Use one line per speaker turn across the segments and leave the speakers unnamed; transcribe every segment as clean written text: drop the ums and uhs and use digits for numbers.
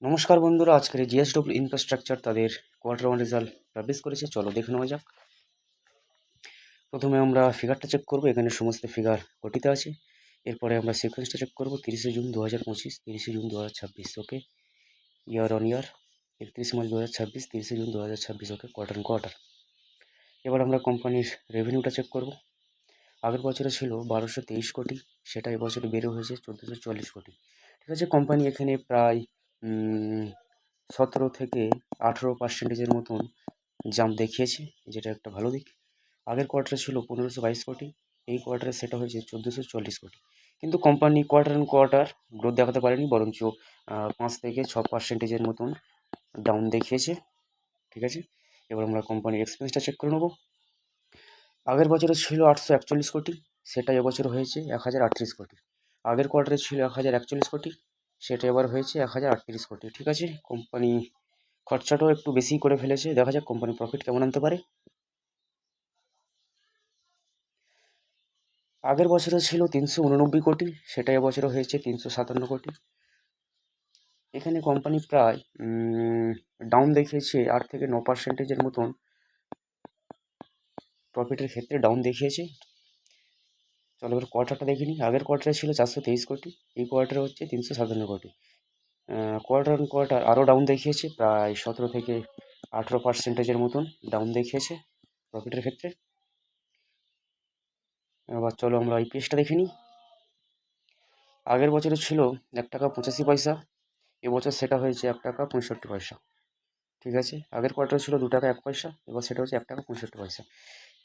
নমস্কার বন্ধুরা, আজকের জিএসডব্লিউ ইনফ্রাস্ট্রাকচার তাদের কোয়ার্টার ওয়ান রেজাল্ট পাবলিশ করেছে। চলো দেখে নেওয়া যাক। প্রথমে আমরা ফিগারটা চেক করব। এখানে সমস্ত ফিগার কোটিতে আছে। এরপরে আমরা সিকোয়েন্সটা চেক করব। 30শে জুন 2025, 30শে June 2026, okay. Year on year 31 March 2026, 30শে June 2026, okay. Quarter on quarter. এবার আমরা কোম্পানির রেভিনিউটা চেক করব। আগের বছরে ছিল 1223 কোটি, সেটা এবছরে বেড়ে হয়েছে 1440 কোটি। ঠিক আছে, কোম্পানি এখানে প্রায় 17 থেকে 18% মতন জাম্প দেখিয়েছে, যেটা একটা ভালো দিক। আগের কোয়ার্টারে ছিল 1522 কোটি, এই কোয়ার্টারে সেটা হয়েছে 1440 কোটি। কিন্তু company quarter on quarter growth দেখাতে পারেনি, বরঞ্চ 5 থেকে 6% মতন ডাউন দেখিয়েছে। ঠিক আছে, এবার আমরা কোম্পানির এক্সপেন্সটা চেক করে নেবো। আগের বছরে ছিল 841 কোটি, সেটা এবছর হয়েছে 1038 কোটি। আগের কোয়ার্টারে ছিল 1041 কোটি, সেটা এবার হয়েছে 1038 কোটি। ঠিক আছে, কোম্পানি খরচাটাও একটু বেশি করে ফেলেছে। দেখা যাক কোম্পানি প্রফিট কেমন আনতে পারে। আগের বছরে ছিল 389 কোটি, সেটা এবছরে হয়েছে 357 কোটি। এখানে কোম্পানি প্রায় ডাউন দেখিয়েছে 8 থেকে 9% মতন প্রফিটের ক্ষেত্রে ডাউন দেখিয়েছে। চলো এবার কোয়ার্টারটা দেখে নিই। আগের কোয়ার্টারে ছিল 423 কোটি, এই কোয়ার্টারে হচ্ছে 357 কোটি। কোয়ার্টার অন কোয়ার্টার আরও ডাউন দেখিয়েছে, প্রায় 17 থেকে 18% মতন ডাউন দেখিয়েছে প্রফিটের ক্ষেত্রে। এবার চলো আমরা ইপিএসটা দেখে নিই। আগের বছরে ছিল 1 টাকা 85 পয়সা, এবছর সেটা হয়েছে 1 টাকা 65 পয়সা। ঠিক আছে, আগের কোয়ার্টারে ছিল 2 টাকা 1 পয়সা, এবার সেটা হচ্ছে 1 টাকা 65 পয়সা।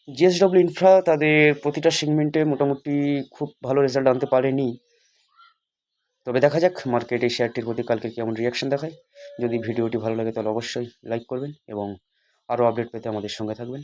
জিএসডব্লিউ ইনফ্রা তাদের প্রতিটা সেগমেন্টে মোটামুটি খুব ভালো রেজাল্ট আনতে পারেনি। তবে দেখা যাক মার্কেট এই শেয়ারটির প্রতি কালকে কেমন রিয়াকশন দেখায়। যদি ভিডিওটি ভালো লাগে তাহলে অবশ্যই লাইক করবেন এবং আরও আপডেট পেতে আমাদের সঙ্গে থাকবেন।